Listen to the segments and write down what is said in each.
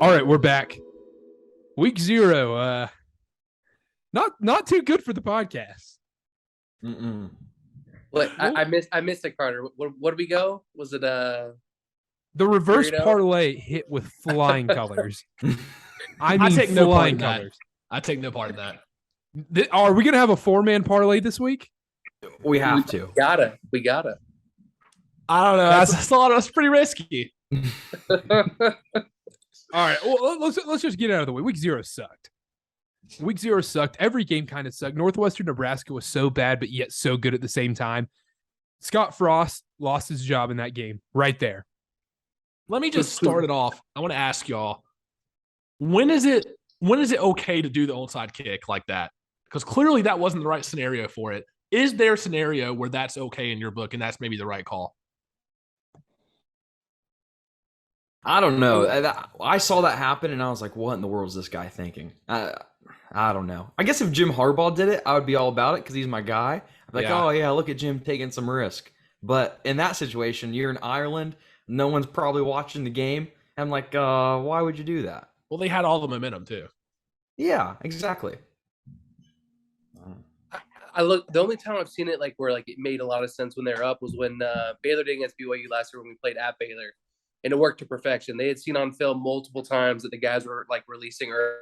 All right, we're back. Week 0. Not too good for the podcast. What I missed it, Carter. What did we go? Was it the reverse parlay hit with flying colors? I take no part in that. I take no part in that. Are we gonna have a 4-man parlay this week? We have to. We gotta. I don't know. That's pretty risky. All right, well, let's just get it out of the way. Week 0 sucked. Week 0 sucked. Every game kind of sucked. Northwestern Nebraska was so bad, but yet so good at the same time. Scott Frost lost his job in that game right there. Let me just start it off. I want to ask y'all, when is it okay to do the onside kick like that? Because clearly that wasn't the right scenario for it. Is there a scenario where that's okay in your book and that's maybe the right call? I don't know. I saw that happen, and I was like, what in the world is this guy thinking? I don't know. I guess if Jim Harbaugh did it, I would be all about it because he's my guy. I'm like, oh, yeah, look at Jim taking some risk. But in that situation, you're in Ireland. No one's probably watching the game. I'm like, why would you do that? Well, they had all the momentum, too. Yeah, exactly. The only time I've seen it where it made a lot of sense when they were up was when Baylor did against BYU last year when we played at Baylor. And it worked to perfection. They had seen on film multiple times that the guys were releasing her,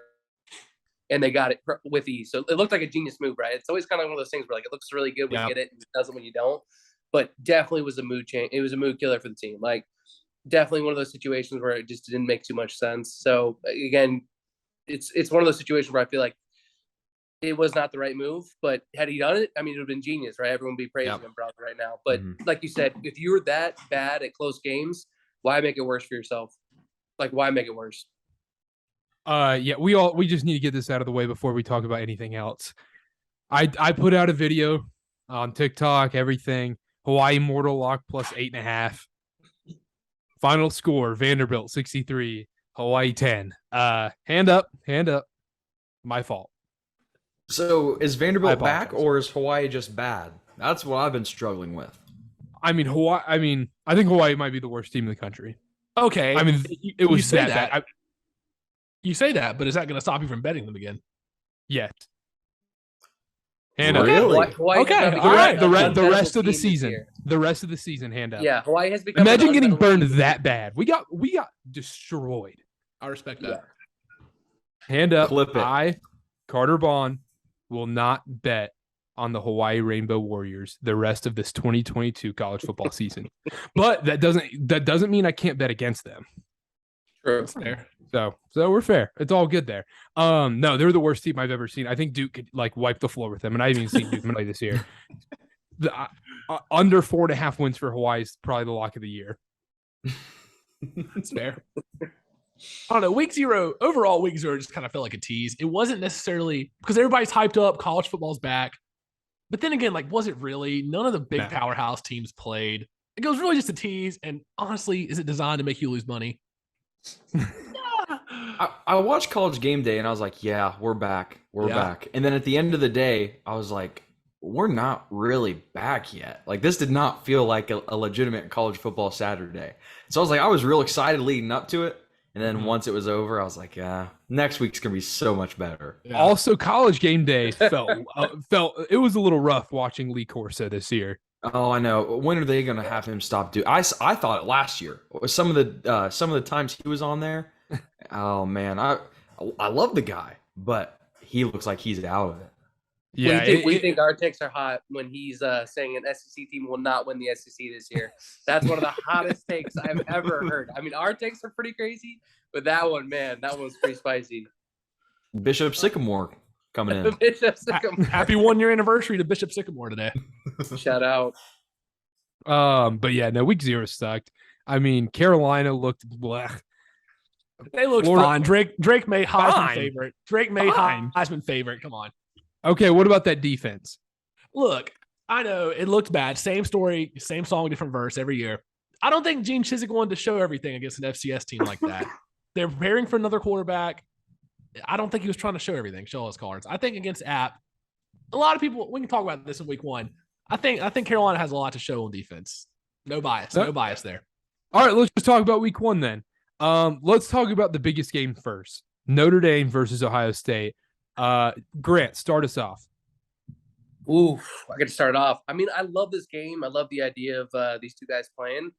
and they got it with ease. So it looked like a genius move, right? It's always kind of one of those things where it looks really good when you get it, and it doesn't when you don't. But definitely was a mood change. It was a mood killer for the team. Definitely one of those situations where it just didn't make too much sense. So again, it's one of those situations where I feel like it was not the right move. But had he done it, it would have been genius, right? Everyone would be praising him probably right now. But like you said, if you were that bad at close games, why make it worse for yourself? Why make it worse? Yeah, we just need to get this out of the way before we talk about anything else. I put out a video on TikTok, everything. Hawaii Mortal Lock plus 8.5. Final score, Vanderbilt 63, Hawaii 10. Hand up. My fault. So is Vanderbilt back or is Hawaii just bad? That's what I've been struggling with. I think Hawaii might be the worst team in the country. Okay. It was that bad. You say that, but is that going to stop you from betting them again? Yes. Hand up. Really? Okay. All right. The rest of the season. The rest of the season, hand up. Yeah, Hawaii has become. Imagine getting burned that bad. We got destroyed. I respect that. Hand up. Clip it. Carter Bond, will not bet on the Hawaii Rainbow Warriors the rest of this 2022 college football season. But that doesn't mean I can't bet against them. True. Fair. So we're fair. It's all good there. No, they're the worst team I've ever seen. I think Duke could wipe the floor with them, and I haven't even seen Duke play this year. Under 4.5 wins for Hawaii is probably the lock of the year. That's fair. I don't know. Week 0, overall, week 0 just kind of felt like a tease. It wasn't necessarily because everybody's hyped up. College football's back. But then again, was it really? None of the big powerhouse teams played. It was really just a tease. And honestly, is it designed to make you lose money? I watched College Game Day and I was like, yeah, we're back. We're back. And then at the end of the day, I was like, we're not really back yet. This did not feel like a legitimate college football Saturday. So I was real excited leading up to it. And then once it was over, I was like, yeah, next week's going to be so much better. Yeah. Also, College Game Day felt it was a little rough watching Lee Corso this year. Oh, I know. When are they going to have him stop doing? I thought it last year. Some of the times he was on there. Oh man, I love the guy, but he looks like he's out of it. Yeah, we think our takes are hot when he's saying an SEC team will not win the SEC this year. That's one of the hottest takes I've ever heard. Our takes are pretty crazy, but that one was pretty spicy. Bishop Sycamore coming in. Bishop Sycamore. Happy 1-year anniversary to Bishop Sycamore today. Shout out. But yeah, no, week 0 sucked. Carolina looked blech. They looked fine. Drake May Heisman favorite. Drake May Heisman favorite. Come on. Okay, what about that defense? Look, I know it looked bad. Same story, same song, different verse every year. I don't think Gene Chizik wanted to show everything against an FCS team like that. They're preparing for another quarterback. I don't think he was trying to show everything, show all his cards. I think against App, a lot of people, we can talk about this in week 1. I think Carolina has a lot to show on defense. No bias there. All right, let's just talk about week 1 then. Let's talk about the biggest game first. Notre Dame versus Ohio State. Grant, start us off. Ooh, I got to start off. I mean, I love this game. I love the idea of these two guys playing.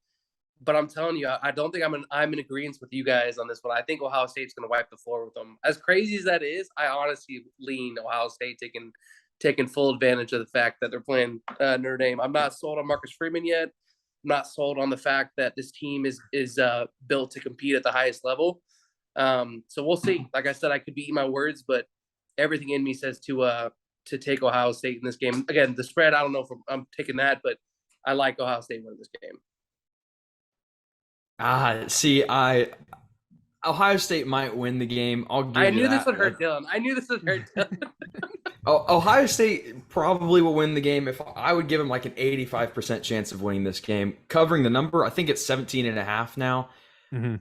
But I'm telling you, I don't think I'm in agreement with you guys on this one. I think Ohio State's going to wipe the floor with them. As crazy as that is, I honestly lean Ohio State taking full advantage of the fact that they're playing Notre Dame. I'm not sold on Marcus Freeman yet. I'm not sold on the fact that this team is built to compete at the highest level. So we'll see. Like I said, I could be eating my words, but everything in me says to take Ohio State in this game. Again, the spread, I don't know if I'm taking that, but I like Ohio State winning this game. Ohio State might win the game. I knew this would hurt Dylan. Ohio State probably will win the game. If I would give them like an 85% chance of winning this game, covering the number, I think it's 17.5 now. Mm-hmm.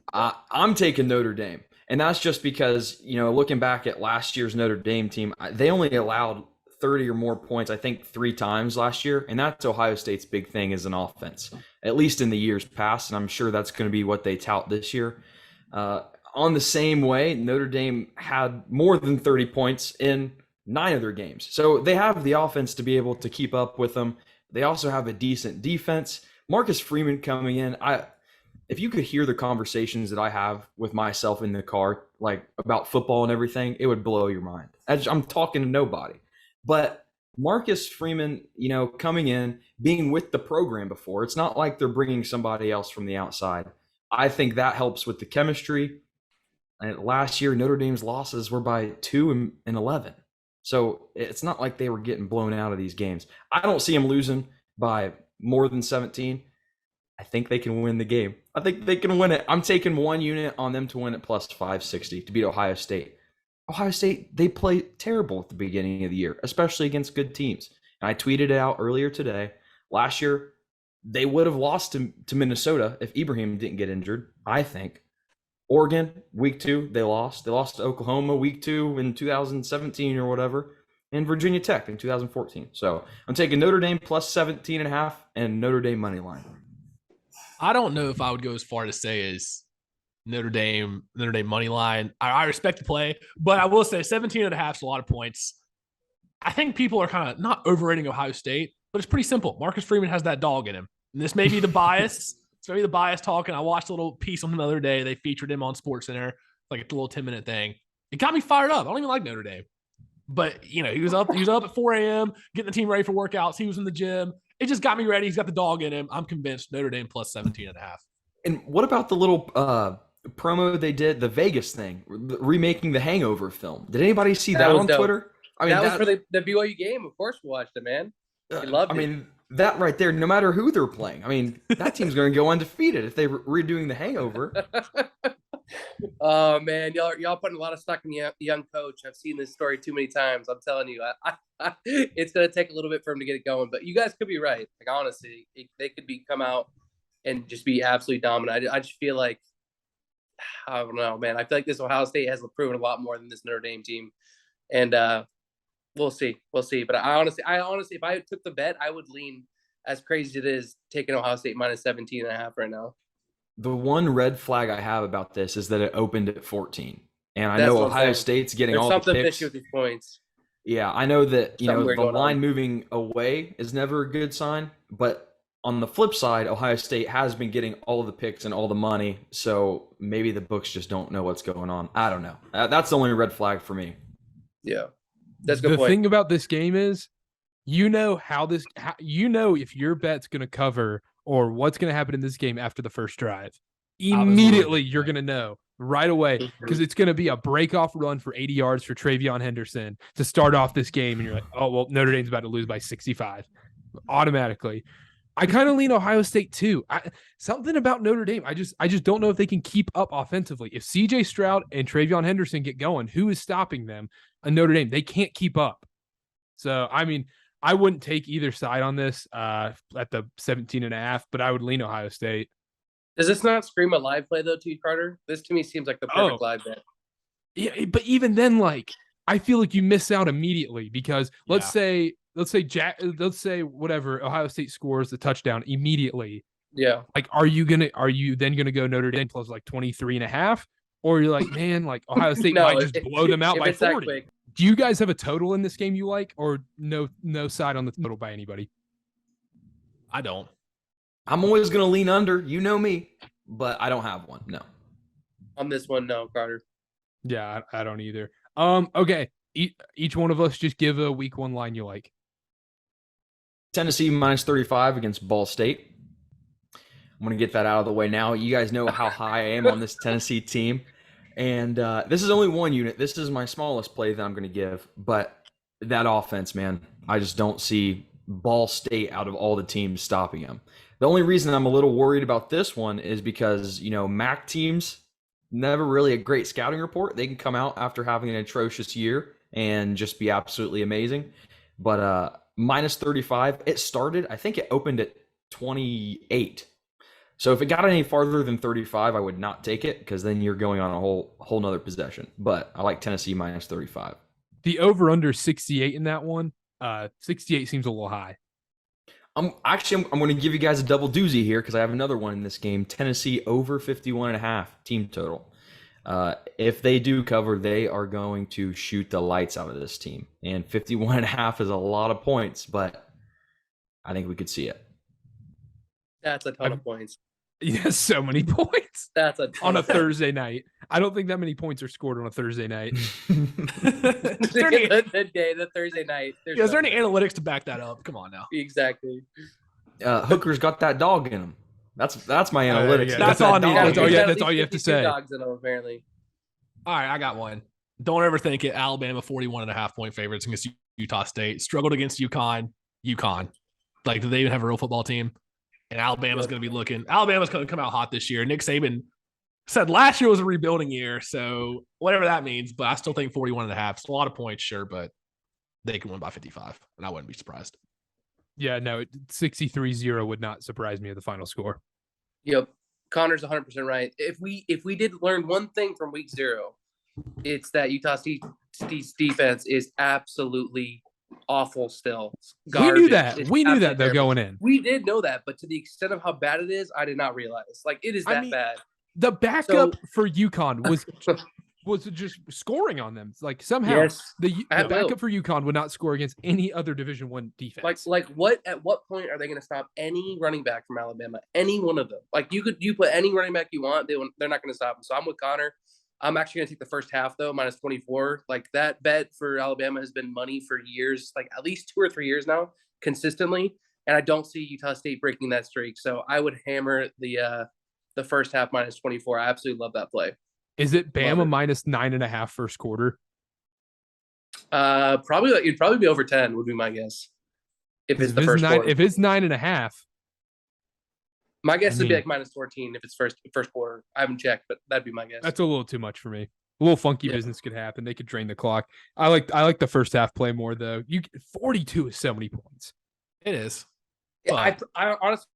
I'm taking Notre Dame. And that's just because, looking back at last year's Notre Dame team, they only allowed 30 or more points, I think 3 times last year. And that's Ohio State's big thing as an offense, at least in the years past. And I'm sure that's going to be what they tout this year. On the same way, Notre Dame had more than 30 points in 9 of their games. So they have the offense to be able to keep up with them. They also have a decent defense. Marcus Freeman coming in, if you could hear the conversations that I have with myself in the car, like about football and everything, it would blow your mind. I'm talking to nobody. But Marcus Freeman, coming in, being with the program before, it's not like they're bringing somebody else from the outside. I think that helps with the chemistry. And last year, Notre Dame's losses were by 2 and 11. So it's not like they were getting blown out of these games. I don't see them losing by more than 17. I think they can win the game. I think they can win it. I'm taking 1 unit on them to win it plus 560 to beat Ohio State. Ohio State, they play terrible at the beginning of the year, especially against good teams. And I tweeted it out earlier today. Last year, they would have lost to Minnesota if Ibrahim didn't get injured, I think. Oregon, week 2, they lost. They lost to Oklahoma week 2 in 2017 or whatever, and Virginia Tech in 2014. So I'm taking Notre Dame plus 17.5 and Notre Dame money line. I don't know if I would go as far to say as Notre Dame money line. I respect the play, but I will say 17.5 is a lot of points. I think people are kind of not overrating Ohio State, but it's pretty simple. Marcus Freeman has that dog in him. And this may be the bias. It's maybe the bias talking. I watched a little piece on him the other day. They featured him on SportsCenter, like a little 10-minute thing. It got me fired up. I don't even like Notre Dame. But, he was up at 4 a.m., getting the team ready for workouts. He was in the gym. It just got me ready. He's got the dog in him. I'm convinced Notre Dame plus 17.5. And what about the little promo they did, the Vegas thing, remaking the Hangover film? Did anybody see that on dope. Twitter? I mean, that was for the BYU game. Of course we watched it, man. We loved it. I mean, that right there, no matter who they're playing. I mean, that team's going to go undefeated if they're redoing the Hangover. Oh, man. Y'all putting a lot of stock in the young coach. I've seen this story too many times. I'm telling you, it's going to take a little bit for him to get it going. But you guys could be right. Like, honestly, they could come out and just be absolutely dominant. I just feel like, I don't know, man. I feel like this Ohio State has proven a lot more than this Notre Dame team. And we'll see. But I honestly, if I took the bet, I would lean, as crazy as it is, taking Ohio State minus 17.5 right now. The one red flag I have about this is that it opened at 14. And I know Ohio State's getting all the picks. There's something fishy with these points. Yeah, I know that, the line moving away is never a good sign. But on the flip side, Ohio State has been getting all the picks and all the money. So maybe the books just don't know what's going on. I don't know. That's the only red flag for me. Yeah. That's a good point. The thing about this game is, if your bet's going to cover or what's going to happen in this game after the first drive. Immediately, you're going to know right away because it's going to be a break-off run for 80 yards for TreVeyon Henderson to start off this game. And you're like, oh, well, Notre Dame's about to lose by 65 automatically. I kind of lean Ohio State too. Something about Notre Dame, I just don't know if they can keep up offensively. If CJ Stroud and TreVeyon Henderson get going, who is stopping them? Notre Dame, they can't keep up. So, I mean, I wouldn't take either side on this at the 17.5, but I would lean Ohio State. Does this not scream a live play though to you, Carter? This to me seems like the perfect live bet. Yeah, but even then, I feel like you miss out immediately because let's say whatever Ohio State scores the touchdown immediately. Yeah. Like, are you then gonna go Notre Dame plus like 23.5? Or you're like, man, like Ohio State No, might just blow them out if by it's that 40. quick. Do you guys have a total in this game you like, or no side on the total by anybody? I don't. I'm always going to lean under. You know me, but I don't have one. No. On this one, no, Carter. Yeah, I don't either. Okay. Each one of us just give a week one line you like. Tennessee minus 35 against Ball State. I'm going to get that out of the way now. You guys know how high I am on this Tennessee team. And this is only one unit. This is my smallest play that I'm going to give. But that offense, man, I just don't see Ball State out of all the teams stopping them. The only reason I'm a little worried about this one is because, MAC teams, never really a great scouting report. They can come out after having an atrocious year and just be absolutely amazing. But minus 35, I think it opened at 28. So if it got any farther than 35, I would not take it because then you're going on a whole nother possession. But I like Tennessee minus 35. The over-under 68 in that one, 68 seems a little high. I'm going to give you guys a double doozy here because I have another one in this game. Tennessee over 51.5 team total. If they do cover, they are going to shoot the lights out of this team. And 51.5 is a lot of points, but I think we could see it. That's a ton of points. Yeah, so many points. That's a ton on a of points. Thursday night. I don't think that many points are scored on a Thursday night. the Thursday night. Is there any analytics to back that up? Come on now. Exactly. Hooker's got that dog in him. That's my analytics. Yeah, That's all That's all you have to say. Dogs in them, apparently. All right, I got one. Don't ever think it. Alabama 41.5 point favorites against Utah State. Struggled against UConn. Like, do they even have a real football team? And Alabama's going to come out hot this year. Nick Saban said last year was a rebuilding year, so whatever that means. But I still think 41.5. It's a lot of points, sure, but they can win by 55, and I wouldn't be surprised. Yeah, no, 63-0 would not surprise me at the final score. Yep. Connor's 100% right. If we did learn one thing from week 0, it's that Utah State's defense is absolutely awful still. Garbage. We knew that. It's We knew that, absolutely though, going in. We did know that, but to the extent of how bad it is, I did not realize. Like, it is that bad. The backup for UConn was just scoring on them. Like, somehow the backup for UConn would not score against any other Division I defense. Like what? At what point are they going to stop any running back from Alabama? Any one of them? Like, you put any running back you want, they're not going to stop them. So I'm with Connor. I'm actually going to take the first half, though, minus 24. Like, that bet for Alabama has been money for years, like at least 2 or 3 years now, consistently. And I don't see Utah State breaking that streak. So I would hammer the first half minus 24. I absolutely love that play. Is it Bama minus 9.5 first quarter? It'd probably be over 10 would be my guess. If it's the first quarter. If it's 9.5. My guess would be like minus 14 if it's first quarter. I haven't checked, but that'd be my guess. That's a little too much for me. A little funky business could happen. They could drain the clock. I like the first half play more though. 42 is so many points. It is. Yeah, I honestly,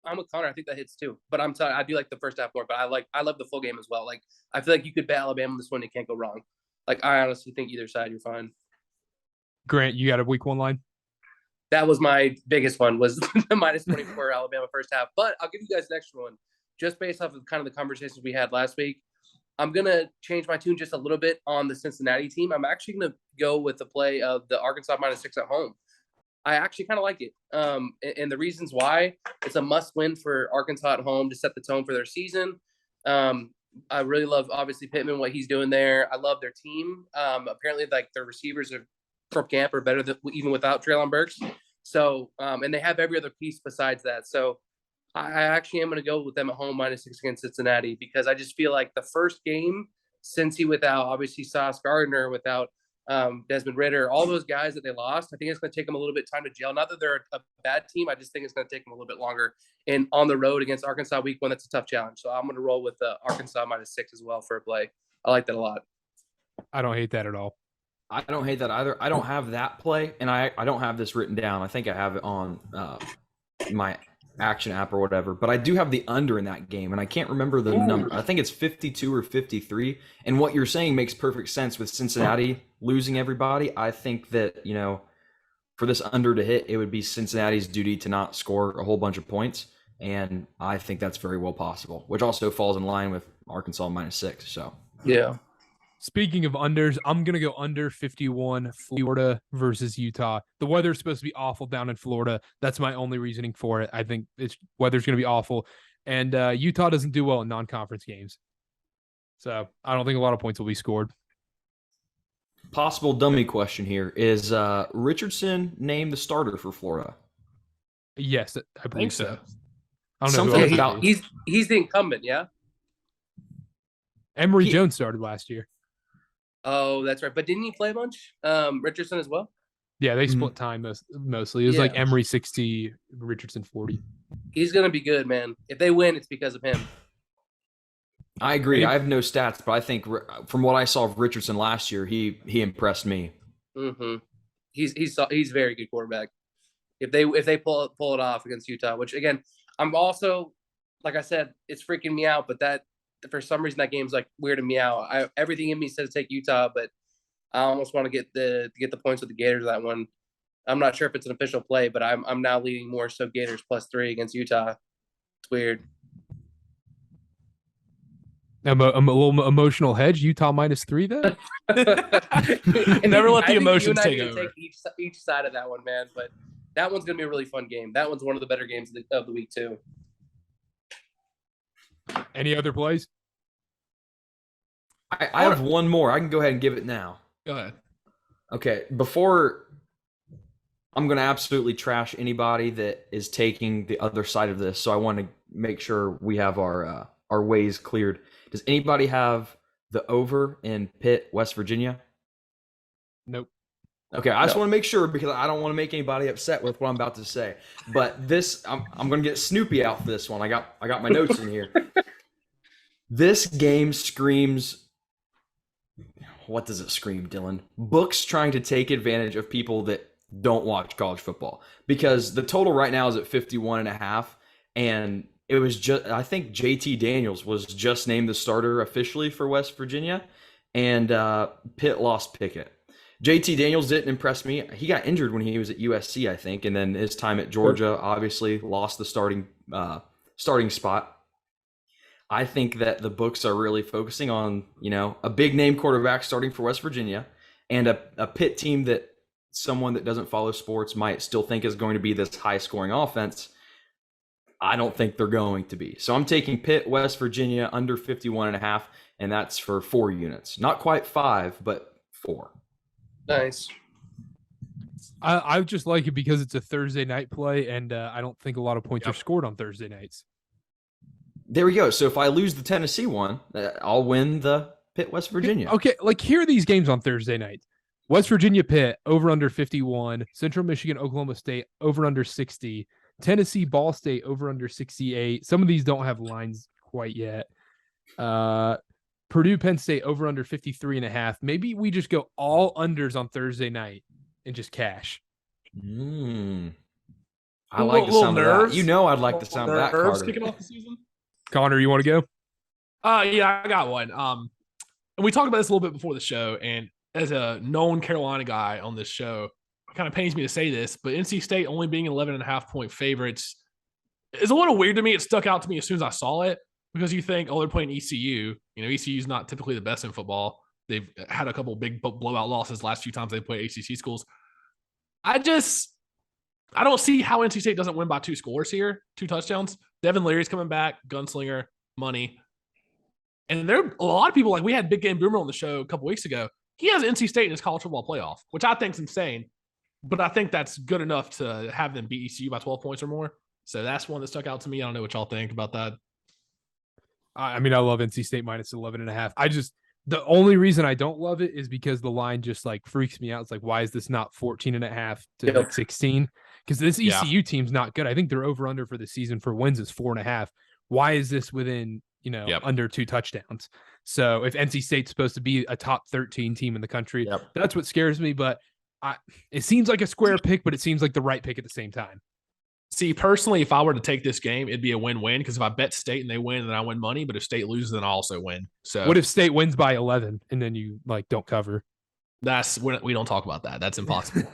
I'm with Connor. I think that hits too. But I'm sorry, I do like the first half more. But I love the full game as well. Like, I feel like you could bet Alabama this one. It can't go wrong. Like, I honestly think either side you're fine. Grant, you got a week 1 line? That was my biggest one, was the minus 24 Alabama first half. But I'll give you guys an extra one, just based off of kind of the conversations we had last week. I'm going to change my tune just a little bit on the Cincinnati team. I'm actually going to go with the play of the Arkansas minus 6 at home. I actually kind of like it. And the reasons why: it's a must win for Arkansas at home to set the tone for their season. I really love, obviously, Pittman, what he's doing there. I love their team. Apparently, like, their receivers from camp are better than even without Treylon Burks. So, and they have every other piece besides that. So I actually am going to go with them at home minus 6 against Cincinnati, because I just feel like the first game, Cincy without, obviously, Sauce Gardner, without Desmond Ridder, all those guys that they lost, I think it's going to take them a little bit of time to gel. Not that they're a bad team. I just think it's going to take them a little bit longer. And on the road against Arkansas week 1, that's a tough challenge. So I'm going to roll with Arkansas minus 6 as well for a play. I like that a lot. I don't hate that at all. I don't hate that either. I don't have that play, and I don't have this written down. I think I have it on my action app or whatever, but I do have the under in that game, and I can't remember the number. I think it's 52 or 53, and what you're saying makes perfect sense with Cincinnati losing everybody. I think that, for this under to hit, it would be Cincinnati's duty to not score a whole bunch of points, And I think that's very well possible, which also falls in line with Arkansas -6. So Yeah. Speaking of unders, I'm going to go under 51 Florida versus Utah. The weather's supposed to be awful down in Florida. That's my only reasoning for it. I think weather's going to be awful. And Utah doesn't do well in non-conference games. So I don't think a lot of points will be scored. possible dummy question here. Is Richardson named the starter for Florida? Yes, I believe so. I don't know Something who else about- it is. He's the incumbent, yeah? Emory Jones started last year. Oh, that's right. But didn't he play a bunch? Richardson as well? Yeah, they split time mostly. It was like Yeah. Emory 60, Richardson 40. He's going to be good, man. If they win, it's because of him. I agree. I have no stats, but I think from what I saw of Richardson last year, he impressed me. Mm-hmm. He's a very good quarterback. If they pull it off against Utah, which again, I'm also, like I said, it's freaking me out. But that for some reason that game's like weirding me out. Everything in me says take Utah, but I almost want to get the points with the Gators that one. I'm not sure if it's an official play, but I'm now leaning more so Gators +3 against Utah. It's weird. A little emotional hedge. Utah -3 then. Never let the I think emotions you and I take need to over. Take each side of that one, man. But that one's gonna be a really fun game. That one's one of the better games of the week too. Any other plays? I have one more. I can go ahead and give it now. Go ahead. Okay, before I'm going to absolutely trash anybody that is taking the other side of this, so I want to make sure we have our ways cleared. Does anybody have the over in Pitt, West Virginia? Nope. Okay, I just want to make sure because I don't want to make anybody upset with what I'm about to say. But this, I'm going to get Snoopy out for this one. I got my notes in here. This game screams. What does it scream, Dylan? Books trying to take advantage of people that don't watch college football, because the total right now is at 51.5, and it was just, I think JT Daniels was just named the starter officially for West Virginia, and Pitt lost Pickett. JT Daniels didn't impress me. He got injured when he was at USC, I think, and then his time at Georgia obviously lost the starting spot. I think that the books are really focusing on, a big name quarterback starting for West Virginia, and a Pitt team that someone that doesn't follow sports might still think is going to be this high scoring offense. I don't think they're going to be. So I'm taking Pitt, West Virginia under 51.5, and that's for 4 units. Not quite 5, but 4. Nice. I just like it because it's a Thursday night play, and I don't think a lot of points are scored on Thursday nights. There we go. So if I lose the Tennessee one, I'll win the Pitt, West Virginia. Okay, like here are these games on Thursday nights. West Virginia, Pitt, over under 51. Central Michigan, Oklahoma State, over under 60. Tennessee, Ball State, over under 68. Some of these don't have lines quite yet. Purdue, Penn State, over under 53.5. Maybe we just go all unders on Thursday night and just cash. I like the sound of that. I'd like the sound of that, Nerves Carter. kicking off the season. Connor, you want to go? Yeah, I got one. And we talked about this a little bit before the show, and as a known Carolina guy on this show, it kind of pains me to say this, but NC State only being 11.5-point favorites is a little weird to me. It stuck out to me as soon as I saw it, because you think, they're playing ECU. ECU is not typically the best in football. They've had a couple big blowout losses last few times they play ACC schools. I don't see how NC State doesn't win by 2 scores here, 2 touchdowns. Devin Leary's coming back, gunslinger, money. And there are a lot of people, like we had Big Game Boomer on the show a couple weeks ago. He has NC State in his college football playoff, which I think is insane. But I think that's good enough to have them beat ECU by 12 points or more. So that's one that stuck out to me. I don't know what y'all think about that. I mean, I love NC State -11.5. The only reason I don't love it is because the line just like freaks me out. It's like, why is this not 14.5 to like 16? Because this ECU team's not good. I think their over under for the season for wins is 4.5. Why is this within, under 2 touchdowns? So if NC State's supposed to be a top 13 team in the country, that's what scares me. But it seems like a square pick, but it seems like the right pick at the same time. See, personally, if I were to take this game, it'd be a win-win, because if I bet State and they win, then I win money. But if State loses, then I also win. So what if State wins by 11 and then you don't cover? We don't talk about that. That's impossible.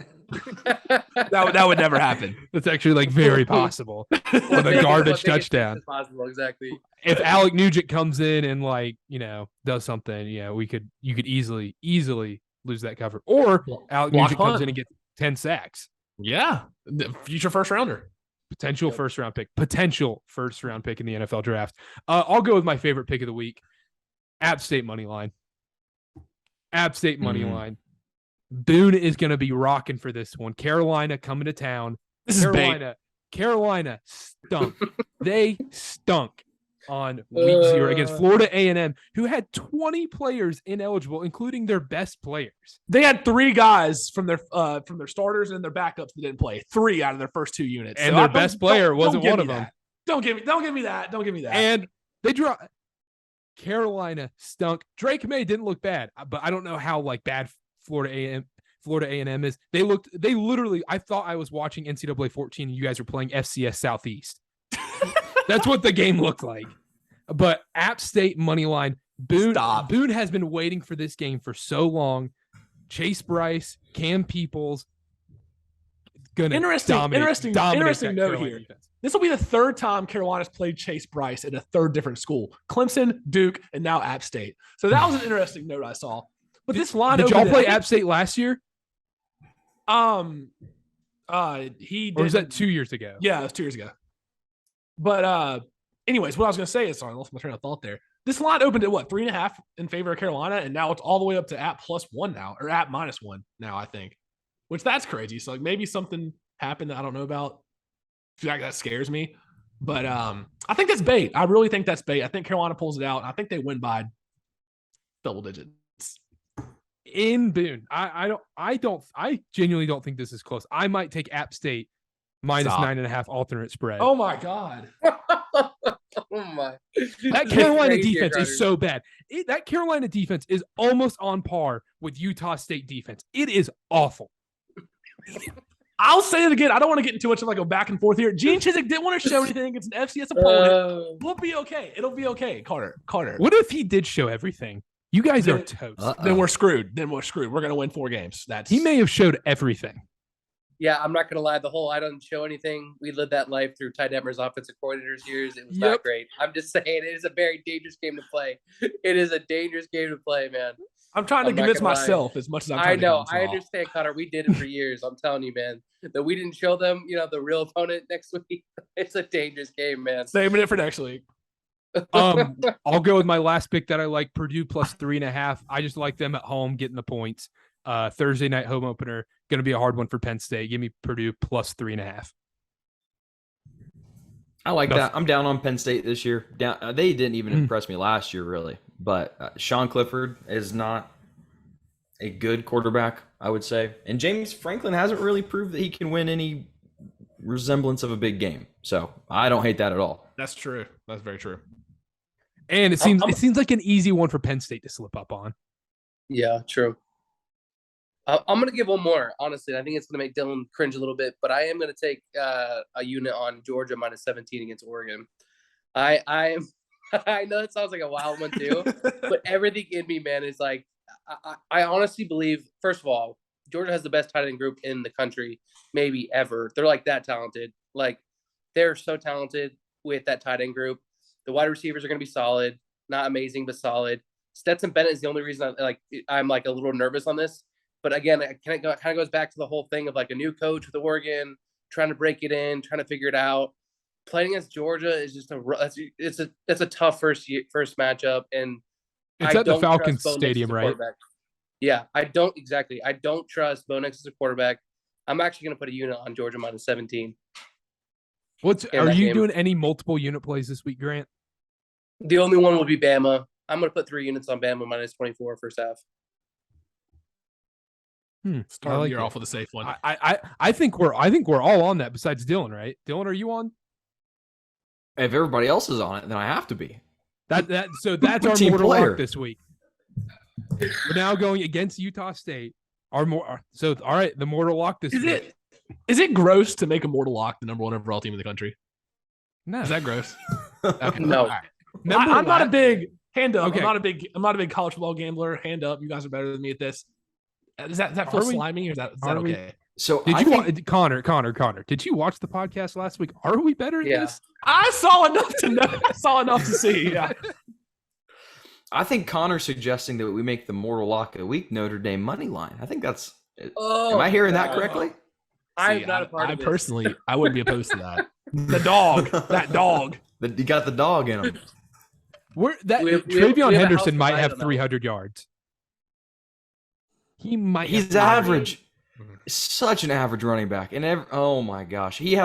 That would never happen. That's actually like very possible. With a garbage touchdown. Possible, exactly. If Alec Nugent comes in and like, does something, you could easily lose that cover. Or Alec Nugent comes in and gets 10 sacks. Yeah. The future first rounder. Potential first round pick in the NFL draft. I'll go with my favorite pick of the week. App State money line. Boone is going to be rocking for this one. Carolina coming to town. Carolina stunk. They stunk on week 0 against Florida A&M, who had 20 players ineligible, including their best players. They had 3 guys from their starters and their backups that didn't play. 3 out of their first 2 units, and their best player wasn't one of them. Don't give me that. And they dropped. Carolina stunk. Drake May didn't look bad, but I don't know how bad Florida A&M is. They literally, I thought I was watching NCAA 14 and you guys were playing FCS Southeast. That's what the game looked like. But App State money line, Boone has been waiting for this game for so long. Chase Bryce, Cam Peoples, interesting note here. Defense. This will be the 3rd time Carolina's played Chase Bryce at a 3rd different school: Clemson, Duke, and now App State. So that was an interesting note I saw. But this line, did y'all play App State last year? He did. Or was that 2 years ago? Yeah, it was 2 years ago. But anyways, what I was going to say is, sorry, I lost my train of thought there. This line opened at 3.5 in favor of Carolina, and now it's all the way up to App +1 now, or App -1 now, I think. Which that's crazy. So maybe something happened that I don't know about. I feel like that scares me. But I think that's bait. I really think that's bait. I think Carolina pulls it out, and I think they win by double digits. In Boone. I genuinely don't think this is close. I might take App State -9.5 alternate spread. Oh my God. Oh my. That Carolina defense is so bad. That Carolina defense is almost on par with Utah State defense. It is awful. I'll say it again. I don't want to get into too much of a back and forth here. Gene Chizik didn't want to show anything against an FCS opponent. We'll be okay. It'll be okay, Carter. What if he did show everything? You guys are toast. Then we're screwed. We're going to win 4 games. He may have showed everything. Yeah, I'm not going to lie. The whole I don't show anything, we lived that life through Ty Detmer's offensive coordinator's years. It was not great. I'm just saying it is a very dangerous game to play. It is a dangerous game to play, man. I'm trying to convince myself as much as I'm trying to convince I understand, Connor. We did it for years. I'm telling you, man, that we didn't show them, the real opponent next week. It's a dangerous game, man. Saving it for next week. I'll go with my last pick that I like, Purdue +3.5. I just like them at home getting the points. Thursday night home opener, going to be a hard one for Penn State. Give me Purdue +3.5. I like that. I'm down on Penn State this year. They didn't even impress me last year, really. But Sean Clifford is not a good quarterback, I would say. And James Franklin hasn't really proved that he can win any resemblance of a big game. So I don't hate that at all. That's true. That's very true. And it seems like an easy one for Penn State to slip up on. Yeah, true. I'm going to give one more, honestly. I think it's going to make Dylan cringe a little bit, but I am going to take a unit on Georgia -17 against Oregon. I know it sounds like a wild one too, but everything in me, man, is like, I honestly believe, first of all, Georgia has the best tight end group in the country, maybe ever. They're like that talented. Like, they're so talented with that tight end group. The wide receivers are going to be solid, not amazing, but solid. Stetson Bennett is the only reason I'm a little nervous on this. But again, it kind of goes back to the whole thing of a new coach with Oregon, trying to break it in, trying to figure it out. Playing against Georgia is just that's a tough first matchup, and it's at the Falcons Stadium, right? Yeah, I don't trust Bo Nix as a quarterback. I'm actually going to put a unit on Georgia -17. Are you doing any multiple unit plays this week, Grant? The only one will be Bama. I'm going to put 3 units on Bama -24 first half. Start the year off with a safe one. I think we're all on that besides Dylan, right? Dylan, are you on? If everybody else is on it, then I have to be. So that's our mortal lock this week. We're now going against Utah State. All right, the mortal lock this week. Is it gross to make a mortal lock the #1 overall team in the country? No. Is that gross? Okay. No. I'm not a big hand up. Okay. I'm not a big college football gambler. Hand up. You guys are better than me at this. Is that feel slimy or is that okay? So Did I you think, watch Connor? Did you watch the podcast last week? Are we better at this? I saw enough to know. I saw enough to see. Yeah. I think Connor's suggesting that we make the mortal lock of the week Notre Dame money line. I think that's. Am I hearing that correctly? I'm not a part of this. Personally, I wouldn't be opposed to that. The dog, that dog. You got the dog in him. Travion we have a Henderson house might divided have on that 300 yards. He might. He's average. Such an average running back, and oh my gosh, he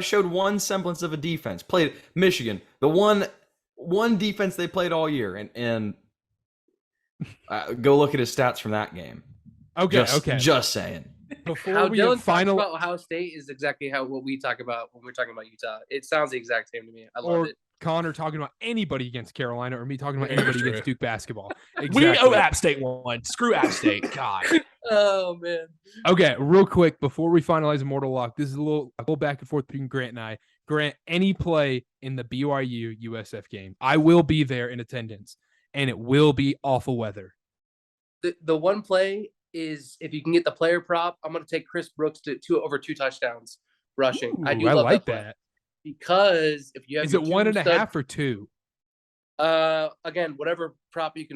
showed one semblance of a defense. Played Michigan, the one defense they played all year, and go look at his stats from that game. Okay, Just saying. Before How we Dylan final talks about Ohio State is exactly what we talk about when we're talking about Utah. It sounds the exact same to me. I love it. Connor talking about anybody against Carolina, or me talking about anybody against Duke basketball. Exactly. We owe App State one. Screw App State. God. Oh man. Okay, real quick before we finalize Immortal Lock, this is a little back and forth between Grant and I. Grant, any play in the BYU USF game, I will be there in attendance, and it will be awful weather. The one play is if you can get the player prop, I'm going to take Chris Brooks to over 2 touchdowns rushing. Ooh, I love that play. that because if you have is it 1.5 or 2? Again, whatever prop you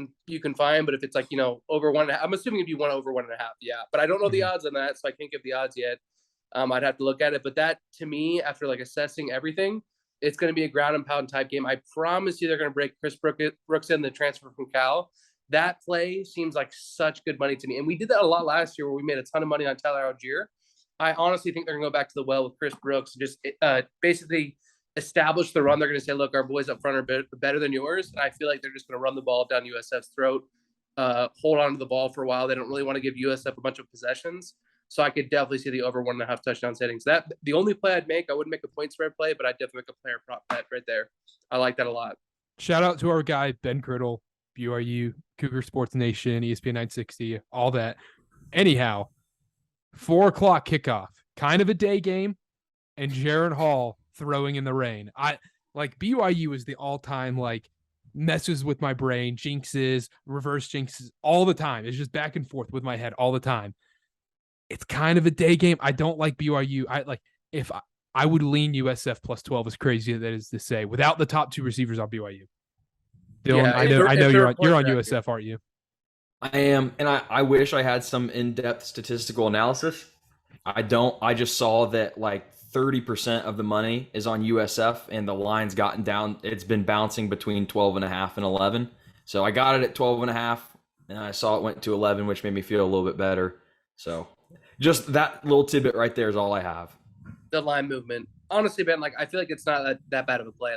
can find, but if it's like over 1.5, I'm assuming if you want over 1.5, yeah. But I don't know the odds on that, so I can't give the odds yet. I'd have to look at it, but that to me, after like assessing everything, it's going to be a ground and pound type game. I promise you, they're going to break Chris Brooks in the transfer from Cal. That play seems like such good money to me, and we did that a lot last year where we made a ton of money on Tyler Algier. I honestly think they're going to go back to the well with Chris Brooks and just basically establish the run. They're going to say, look, our boys up front are better than yours. And I feel like they're just going to run the ball down USF's throat, hold on to the ball for a while. They don't really want to give USF a bunch of possessions. So I could definitely see the over 1.5 touchdown settings. That the only play I'd make, I wouldn't make a point spread play, but I'd definitely make a player prop bet right there. I like that a lot. Shout out to our guy, Ben Criddle, BYU, Cougar Sports Nation, ESPN 960, all that. Anyhow, 4 o'clock kickoff, kind of a day game, and Jaron Hall throwing in the rain. BYU is the all-time messes with my brain, jinxes, reverse jinxes all the time. It's just back and forth with my head all the time. It's kind of a day game. I don't like BYU. I would lean USF plus 12, as crazy as that is to say, without the top 2 receivers on BYU. Dylan, Yeah, I know you're on USF, aren't you? I am, and I wish I had some in-depth statistical analysis. I don't. I just saw that 30% of the money is on USF, and the line's gotten down. It's been bouncing between 12.5 and 11. So I got it at 12.5, and I saw it went to 11, which made me feel a little bit better. So just that little tidbit right there is all I have. The line movement. Honestly, Ben, I feel like it's not that bad of a play.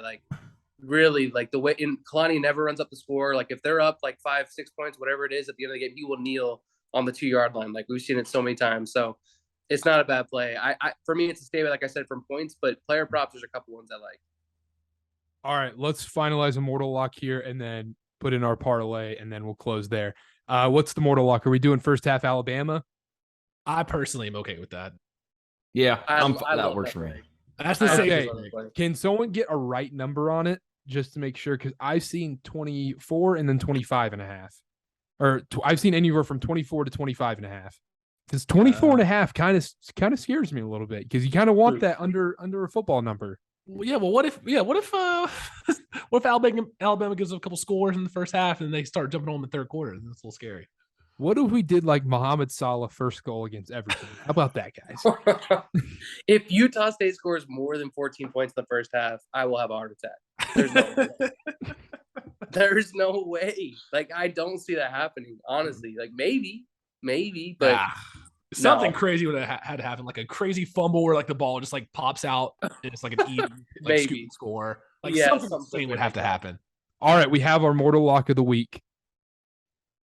Really, the way Kalani never runs up the score. If they're up 5-6 points, whatever it is at the end of the game, he will kneel on the 2-yard line. We've seen it so many times. So it's not a bad play. For me, it's a statement, like I said, from points, but player props, there's a couple ones I like. All right, let's finalize a mortal lock here and then put in our parlay, and then we'll close there. What's the mortal lock? Are we doing first half Alabama? I personally am okay with that. Yeah, that works for me. That's the same. Can someone get a right number on it just to make sure? Because I've seen 24 and then 25.5. Or I've seen anywhere from 24 to 25.5. Because 24.5 kind of scares me a little bit, because you kind of want that under a football number. Well, yeah. Well, what if Alabama gives up a couple scores in the first half and they start jumping on in the third quarter? That's a little scary. What if we did Mohamed Salah first goal against everything? How about that, guys? If Utah State scores more than 14 points in the first half, I will have a heart attack. There's no way. There's no way. I don't see that happening, honestly. Maybe, but something crazy would have had to happen, a crazy fumble where the ball just pops out and it's an even maybe score. Something would have to happen. All right, we have our mortal lock of the week.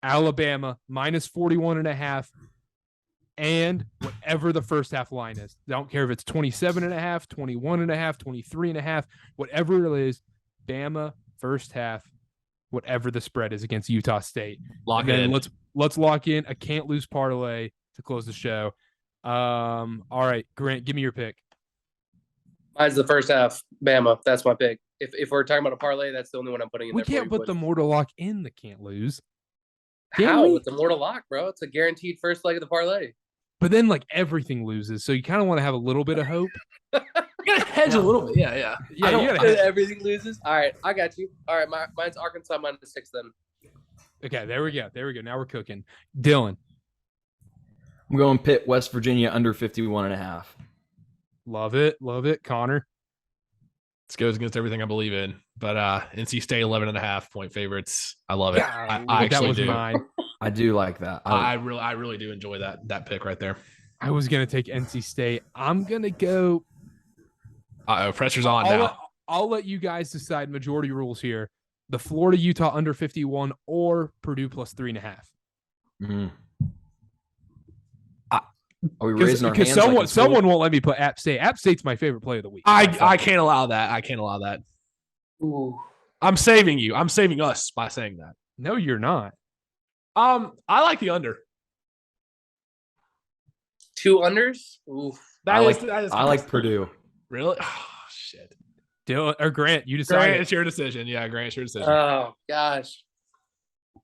Alabama minus 41.5, and whatever the first half line is. I don't care if it's 27.5, 21.5, 23.5, whatever it is. Bama first half, whatever the spread is against Utah State. Lock it in. Let's lock in a can't lose parlay to close the show. All right, Grant, give me your pick. Mine's the first half. Bama. That's my pick. If we're talking about a parlay, that's the only one I'm putting in. We can't put the mortal lock in the can't lose. How? It's a mortal lock, bro. It's a guaranteed first leg of the parlay. but then like everything loses. So you kind of want to have a little bit of hope. You gotta hedge a little bit. Yeah. Yeah, you gotta hedge. Everything loses. All right, I got you. All right, mine's Arkansas -6 then. Okay, there we go. Now we're cooking. Dylan. I'm going Pitt, West Virginia under 51.5. Love it. Connor. This goes against everything I believe in. But NC State 11.5 point favorites. I love it. God, I that actually was do. mine. I do like that. I really do enjoy that pick right there. I was gonna take NC State. I'm gonna go. Pressure's on now. I'll let you guys decide. Majority rules here. The Florida Utah under 51 or Purdue plus 3.5. Mm-hmm. Are we raising our hands? Because someone won't let me put App State. App State's my favorite play of the week. I can't allow that. Ooh. I'm saving you. I'm saving us by saying that. No, you're not. I like the under. 2 unders. Oof. I like Purdue. Really? Oh shit. Dylan or Grant, you decide. Grant, it's your decision. Yeah, Grant, it's your decision. Oh gosh.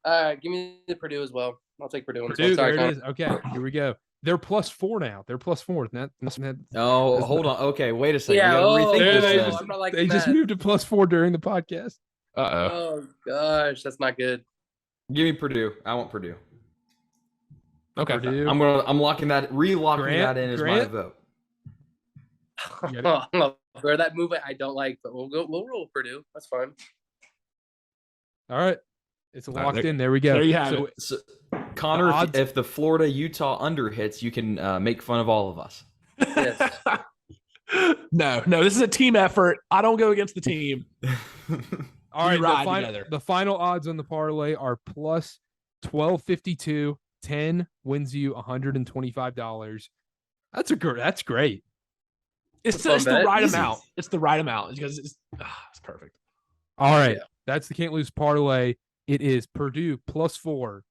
Give me the Purdue as well. I'll take Purdue. Purdue, Sorry, there it is. Okay, here we go. They're +4 now. They're +4. Oh, hold on. Okay, wait a second. Yeah, They just moved to +4 during the podcast. Oh gosh, that's not good. Give me Purdue. I want Purdue. Okay. Purdue. I'm locking that that in as my vote. Where that movement I don't like, but we'll roll Purdue. That's fine. All right. It's locked in. There we go. There you have it. So, Connor, if the Florida Utah under hits, you can make fun of all of us. Yes. No, this is a team effort. I don't go against the team. All right, the final odds on the parlay are plus 1252. 10 wins you $125. That's great. It's the right amount. It's the right amount because it's perfect. All right, that's the Can't Lose parlay. It is Purdue +4,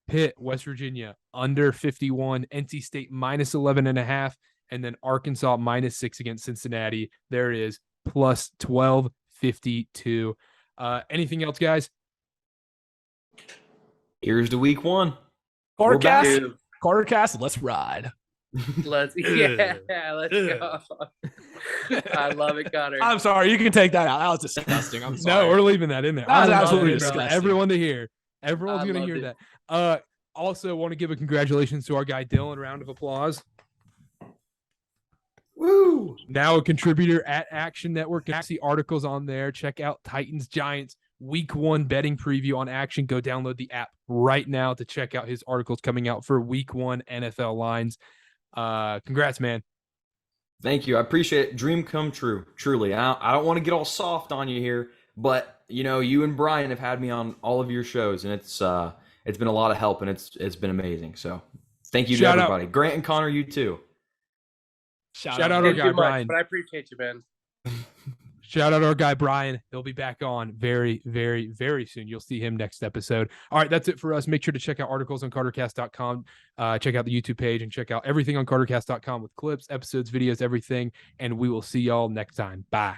Pitt, West Virginia under 51, NC State -11.5, and then Arkansas -6 against Cincinnati. There it is plus 1252. Anything else, guys? Here's the week 1. PodKast, let's ride. Let's go. I love it, Connor. I'm sorry, you can take that out. That was disgusting. I'm sorry. No, we're leaving that in there. That was absolutely disgusting. Everyone to hear. Everyone's going to hear that. Also, want to give a congratulations to our guy Dylan. Round of applause. Woo! Now a contributor at Action Network. You can see articles on there. Check out Titans Giants Week 1 betting preview on Action. Go download the app right now to check out his articles coming out for Week 1 NFL lines. Congrats, man. Thank you. I appreciate it. Dream come true. Truly. I don't want to get all soft on you here, but you and Brian have had me on all of your shows, and it's been a lot of help, and it's been amazing. So thank you to everybody. Grant and Connor, you too. Shout out our guy Brian. But I appreciate you, man. Shout out our guy Brian. He'll be back on very, very, very soon. You'll see him next episode. All right, that's it for us. Make sure to check out articles on CarterCast.com. Check out the YouTube page and check out everything on CarterCast.com with clips, episodes, videos, everything. And we will see y'all next time. Bye.